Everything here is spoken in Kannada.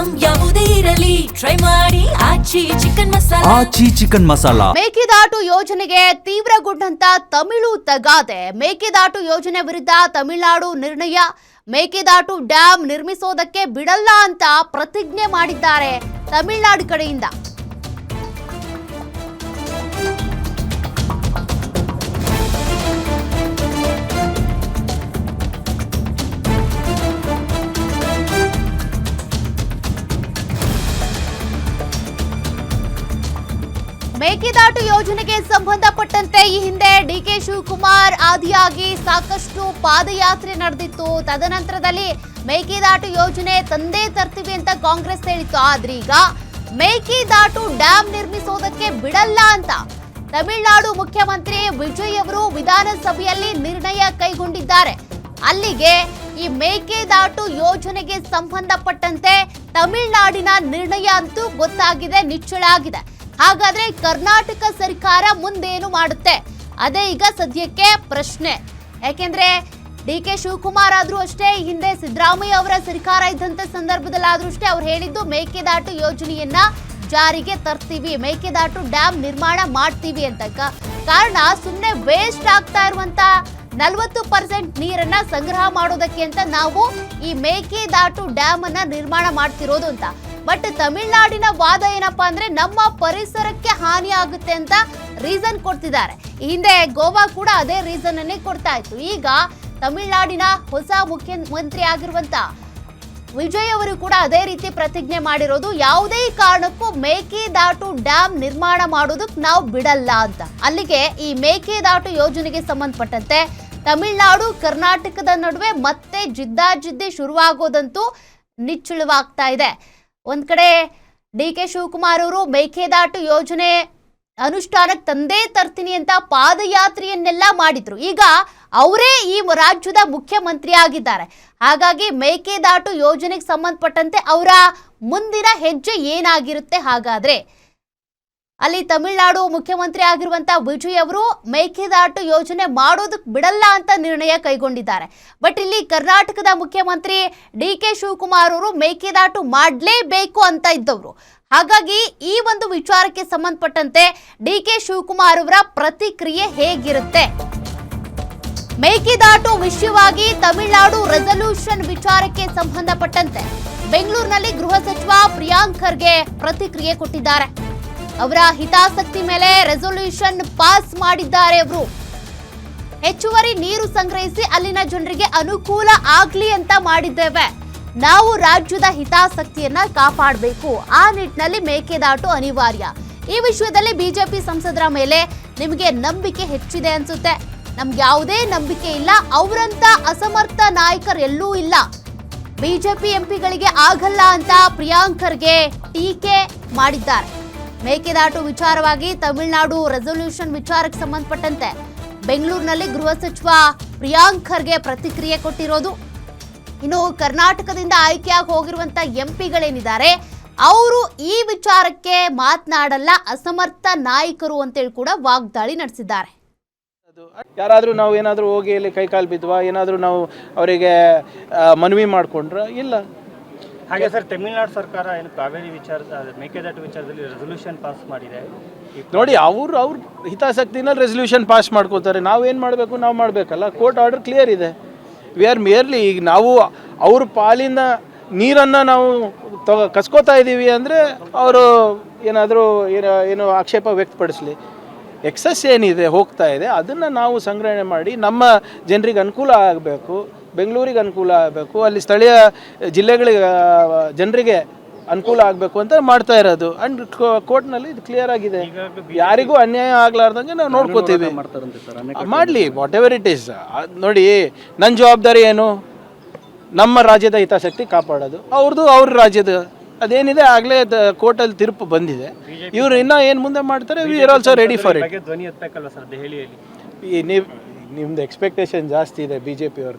ಐಟಂ ಯಾವುದೇ ಇರಲಿ ಟ್ರೈ ಮಾಡಿ ಆಚಿ ಚಿಕನ್ ಮಸಾಲಾ. ಮೇಕೆದಾಟು ಯೋಜನೆಗೆ ತೀವ್ರಗೊಂಡಂತ ತಮಿಳು ತಗಾದೆ. ಮೇಕೆದಾಟು ಯೋಜನೆ ವಿರುದ್ಧ ತಮಿಳುನಾಡು ನಿರ್ಣಯ. ಮೇಕೆದಾಟು ಡ್ಯಾಂ ನಿರ್ಮಿಸೋದಕ್ಕೆ ಬಿಡಲ್ಲ ಅಂತ ಪ್ರತಿಜ್ಞೆ ಮಾಡಿದ್ದಾರೆ ತಮಿಳುನಾಡು ಕಡೆಯಿಂದ. ಮೇಕೆದಾಟು ಯೋಜನೆಗೆ ಸಂಬಂಧಪಟ್ಟಂತೆ ಈ ಹಿಂದೆ ಡಿಕೆ ಶಿವಕುಮಾರ್ ಆದಿಯಾಗಿ ಸಾಕಷ್ಟು ಪಾದಯಾತ್ರೆ ನಡೆದಿತ್ತು. ತದನಂತರದಲ್ಲಿ ಮೇಕೆದಾಟು ಯೋಜನೆ ತಂದೆ ತರ್ತೀವಿ ಅಂತ ಕಾಂಗ್ರೆಸ್ ಹೇಳಿತ್ತು. ಆದ್ರೆ ಈಗ ಮೇಕೆದಾಟು ಡ್ಯಾಂ ನಿರ್ಮಿಸೋದಕ್ಕೆ ಬಿಡಲ್ಲ ಅಂತ ತಮಿಳುನಾಡು ಮುಖ್ಯಮಂತ್ರಿ ವಿಜಯ್ ಅವರು ವಿಧಾನಸಭೆಯಲ್ಲಿ ನಿರ್ಣಯ ಕೈಗೊಂಡಿದ್ದಾರೆ. ಅಲ್ಲಿಗೆ ಈ ಮೇಕೆದಾಟು ಯೋಜನೆಗೆ ಸಂಬಂಧಪಟ್ಟಂತೆ ತಮಿಳುನಾಡಿನ ನಿರ್ಣಯ ಅಂತೂ ಗೊತ್ತಾಗಿದೆ, ನಿಚ್ಚಳ ಆಗಿದೆ. ಹಾಗಾದ್ರೆ ಕರ್ನಾಟಕ ಸರ್ಕಾರ ಮುಂದೇನು ಮಾಡುತ್ತೆ, ಅದೇ ಈಗ ಸದ್ಯಕ್ಕೆ ಪ್ರಶ್ನೆ. ಯಾಕೆಂದ್ರೆ ಡಿಕೆ ಶಿವಕುಮಾರ್ ಆದ್ರೂ ಅಷ್ಟೇ, ಹಿಂದೆ ಸಿದ್ದರಾಮಯ್ಯ ಅವರ ಸರ್ಕಾರ ಇದ್ದಂತ ಸಂದರ್ಭದಲ್ಲಾದ್ರೂ ಅಷ್ಟೇ ಅವ್ರು ಹೇಳಿದ್ದು ಮೇಕೆದಾಟು ಯೋಜನೆಯನ್ನ ಜಾರಿಗೆ ತರ್ತೀವಿ, ಮೇಕೆದಾಟು ಡ್ಯಾಂ ನಿರ್ಮಾಣ ಮಾಡ್ತೀವಿ ಅಂತ. ಕಾರಣ ಸುಮ್ಮನೆ ವೇಸ್ಟ್ ಆಗ್ತಾ ಇರುವಂತ 40% ನೀರನ್ನ ಸಂಗ್ರಹ ಮಾಡೋದಕ್ಕೆ ಅಂತ ನಾವು ಈ ಮೇಕೆದಾಟು ಡ್ಯಾಮ್ ಅನ್ನ ನಿರ್ಮಾಣ ಮಾಡ್ತಿರೋದು ಅಂತ. ಬಟ್ ತಮಿಳುನಾಡಿನ ವಾದ ಏನಪ್ಪಾ ಅಂದ್ರೆ ನಮ್ಮ ಪರಿಸರಕ್ಕೆ ಹಾನಿ ಆಗುತ್ತೆ ಅಂತ ರೀಸನ್ ಕೊಡ್ತಿದ್ದಾರೆ. ಹಿಂದೆ ಗೋವಾ ಕೂಡ ಅದೇ ರೀಸನ್ ಅನ್ನೇ ಕೊಡ್ತಾ ಇತ್ತು. ಈಗ ತಮಿಳುನಾಡಿನ ಹೊಸ ಮುಖ್ಯಮಂತ್ರಿ ಆಗಿರುವಂತ ವಿಜಯ್ ಅವರು ಕೂಡ ಅದೇ ರೀತಿ ಪ್ರತಿಜ್ಞೆ ಮಾಡಿರೋದು, ಯಾವುದೇ ಕಾರಣಕ್ಕೂ ಮೇಕೆದಾಟು ಡ್ಯಾಂ ನಿರ್ಮಾಣ ಮಾಡೋದಕ್ಕೆ ನಾವು ಬಿಡಲ್ಲ ಅಂತ. ಅಲ್ಲಿಗೆ ಈ ಮೇಕೆದಾಟು ಯೋಜನೆಗೆ ಸಂಬಂಧಪಟ್ಟಂತೆ ತಮಿಳುನಾಡು ಕರ್ನಾಟಕದ ನಡುವೆ ಮತ್ತೆ ಜಿದ್ದಾಜಿದ್ದಿ ಶುರುವಾಗೋದಂತೂ ನಿಚ್ಚಳವಾಗ್ತಾ ಇದೆ. ಒಂದ್ ಕಡೆ ಡಿ ಕೆ ಶಿವಕುಮಾರ್ ಅವರು ಮೇಕೆದಾಟು ಯೋಜನೆ ಅನುಷ್ಠಾನಕ್ಕೆ ತಂದೇ ತರ್ತೀನಿ ಅಂತ ಪಾದಯಾತ್ರೆಯನ್ನೆಲ್ಲ ಮಾಡಿದ್ರು. ಈಗ ಅವರೇ ಈ ರಾಜ್ಯದ ಮುಖ್ಯಮಂತ್ರಿ ಆಗಿದ್ದಾರೆ. ಹಾಗಾಗಿ ಮೇಕೆದಾಟು ಯೋಜನೆಗೆ ಸಂಬಂಧಪಟ್ಟಂತೆ ಅವರ ಮುಂದಿನ ಹೆಜ್ಜೆ ಏನಾಗಿರುತ್ತೆ? ಹಾಗಾದ್ರೆ ಅಲ್ಲಿ ತಮಿಳುನಾಡು ಮುಖ್ಯಮಂತ್ರಿ ಆಗಿರುವಂತ ವಿಜಯ್ ಅವರು ಮೇಕೆದಾಟು ಯೋಜನೆ ಮಾಡೋದಕ್ಕೆ ಬಿಡಲ್ಲ ಅಂತ ನಿರ್ಣಯ ಕೈಗೊಂಡಿದ್ದಾರೆ. ಬಟ್ ಇಲ್ಲಿ ಕರ್ನಾಟಕದ ಮುಖ್ಯಮಂತ್ರಿ ಡಿ ಕೆ ಶಿವಕುಮಾರ್ ಅವರು ಮೇಕೆದಾಟು ಮಾಡಲೇಬೇಕು ಅಂತ ಇದ್ದವರು. ಹಾಗಾಗಿ ಈ ಒಂದು ವಿಚಾರಕ್ಕೆ ಸಂಬಂಧಪಟ್ಟಂತೆ ಡಿ ಕೆ ಶಿವಕುಮಾರ್ ಅವರ ಪ್ರತಿಕ್ರಿಯೆ ಹೇಗಿರುತ್ತೆ? ಮೇಕೆದಾಟು ವಿಷಯವಾಗಿ ತಮಿಳುನಾಡು ರೆಸಲ್ಯೂಷನ್ ವಿಚಾರಕ್ಕೆ ಸಂಬಂಧಪಟ್ಟಂತೆ ಬೆಂಗಳೂರಿನಲ್ಲಿ ಗೃಹ ಸಚಿವ ಪ್ರಿಯಾಂಕ್ ಖರ್ಗೆ ಪ್ರತಿಕ್ರಿಯೆ ಕೊಟ್ಟಿದ್ದಾರೆ. ಅವರ ಹಿತಾಸಕ್ತಿ ಮೇಲೆ ರೆಸಲ್ಯೂಷನ್ ಪಾಸ್ ಮಾಡಿದ್ದಾರೆ. ಅವರು ಹೆಚ್ಚುವರಿ ನೀರು ಸಂಗ್ರಹಿಸಿ ಅಲ್ಲಿನ ಜನರಿಗೆ ಅನುಕೂಲ ಆಗ್ಲಿ ಅಂತ ಮಾಡಿದ್ದೇವೆ. ನಾವು ರಾಜ್ಯದ ಹಿತಾಸಕ್ತಿಯನ್ನ ಕಾಪಾಡಬೇಕು, ಆ ನಿಟ್ಟಿನಲ್ಲಿ ಮೇಕೆದಾಟು ಅನಿವಾರ್ಯ. ಈ ವಿಷಯದಲ್ಲಿ ಬಿಜೆಪಿ ಸಂಸದರ ಮೇಲೆ ನಿಮಗೆ ನಂಬಿಕೆ ಹೆಚ್ಚಿದೆ ಅನ್ಸುತ್ತೆ. ನಮ್ಗೆ ಯಾವುದೇ ನಂಬಿಕೆ ಇಲ್ಲ, ಅವರಂತ ಅಸಮರ್ಥ ನಾಯಕರು ಎಲ್ಲೂ ಇಲ್ಲ. ಬಿಜೆಪಿ ಎಂಪಿಗಳಿಗೆ ಆಗಲ್ಲ ಅಂತ ಪ್ರಿಯಾಂಕ್ ಖರ್ಗೆ ಟೀಕೆ ಮಾಡಿದ್ದಾರೆ. ಮೇಕೆದಾಟು ವಿಚಾರವಾಗಿ ತಮಿಳುನಾಡು ರೆಸಲ್ಯೂಷನ್ ವಿಚಾರಕ್ಕೆ ಸಂಬಂಧಪಟ್ಟಂತೆ ಬೆಂಗಳೂರಿನಲ್ಲಿ ಗೃಹ ಸಚಿವ ಪ್ರಿಯಾಂಕ್ ಖರ್ಗೆ ಪ್ರತಿಕ್ರಿಯೆ ಕೊಟ್ಟಿರೋದು. ಇನ್ನು ಕರ್ನಾಟಕದಿಂದ ಆಯ್ಕೆಯಾಗಿ ಹೋಗಿರುವಂತ ಎಂಪಿಗಳೇನಿದ್ದಾರೆ ಅವರು ಈ ವಿಚಾರಕ್ಕೆ ಮಾತನಾಡಲ್ಲ, ಅಸಮರ್ಥ ನಾಯಕರು ಅಂತೇಳಿ ಕೂಡ ವಾಗ್ದಾಳಿ ನಡೆಸಿದ್ದಾರೆ. ಯಾರಾದರೂ ನಾವು ಏನಾದರೂ ಹೋಗಿ ಇಲ್ಲಿ ಕೈಕಾಲು ಬಿದ್ವಾ, ಏನಾದರೂ ನಾವು ಅವರಿಗೆ ಮನವಿ ಮಾಡಿಕೊಂಡ್ರ ಇಲ್ಲ. ಹಾಗೆ ಸರ್, ತಮಿಳುನಾಡು ಸರ್ಕಾರ ಏನು ಕಾವೇರಿ ಮೇಕೆದಾಟು ವಿಚಾರದಲ್ಲಿ ರೆಸಲ್ಯೂಷನ್ ಪಾಸ್ ಮಾಡಿದೆ ನೋಡಿ. ಅವ್ರ ಹಿತಾಸಕ್ತಿನಲ್ಲಿ ರೆಸಲ್ಯೂಷನ್ ಪಾಸ್ ಮಾಡ್ಕೋತಾರೆ. ನಾವೇನು ಮಾಡಬೇಕು, ನಾವು ಮಾಡಬೇಕಲ್ಲ. ಕೋರ್ಟ್ ಆರ್ಡರ್ ಕ್ಲಿಯರ್ ಇದೆ. ವಿ ಆರ್ ಮಿಯರ್ಲಿ ಈಗ ನಾವು ಅವ್ರ ಪಾಲಿನ ನೀರನ್ನು ನಾವು ಕಸ್ಕೋತಾ ಇದ್ದೀವಿ ಅಂದರೆ ಅವರು ಏನಾದರೂ ಏನು ಆಕ್ಷೇಪ ವ್ಯಕ್ತಪಡಿಸಲಿ. ಎಕ್ಸಸ್ ಏನಿದೆ ಹೋಗ್ತಾ ಇದೆ ಅದನ್ನು ನಾವು ಸಂಗ್ರಹಣೆ ಮಾಡಿ ನಮ್ಮ ಜನರಿಗೆ ಅನುಕೂಲ ಆಗಬೇಕು, ಬೆಂಗಳೂರಿಗೆ ಅನುಕೂಲ ಆಗಬೇಕು, ಅಲ್ಲಿ ಸ್ಥಳೀಯ ಜಿಲ್ಲೆಗಳಿಗೆ ಜನರಿಗೆ ಅನುಕೂಲ ಆಗಬೇಕು ಅಂತ ಮಾಡ್ತಾ ಇರೋದು. ಅಂಡ್ ಕೋರ್ಟ್ನಲ್ಲಿ ಇದು ಕ್ಲಿಯರ್ ಆಗಿದೆ. ಯಾರಿಗೂ ಅನ್ಯಾಯ ಆಗ್ಲಾರ್ದಂಗೆ ನಾವು ನೋಡ್ಕೋತೀವಿ. ಮಾಡಲಿ, ವಾಟ್ ಎವರ್ ಇಟ್ ಈಸ್. ನೋಡಿ, ನನ್ನ ಜವಾಬ್ದಾರಿ ಏನು? ನಮ್ಮ ರಾಜ್ಯದ ಹಿತಾಸಕ್ತಿ ಕಾಪಾಡೋದು. ಅವ್ರ ರಾಜ್ಯದ ಅದೇನಿದೆ ಆಗಲೇ ಕೋರ್ಟಲ್ಲಿ ತೀರ್ಪು ಬಂದಿದೆ. ಇವರು ಇನ್ನೂ ಏನು ಮುಂದೆ ಮಾಡ್ತಾರೆ, we are also ready for it. ಧ್ವನಿ ಎತ್ತಬೇಕಲ್ಲ ಸರ್ ದೆಹಲಿಯಲ್ಲಿ. ನಿಮ್ದು ಎಕ್ಸ್ಪೆಕ್ಟೇಷನ್ ಜಾಸ್ತಿ ಇದೆ BJP ಅವ್ರ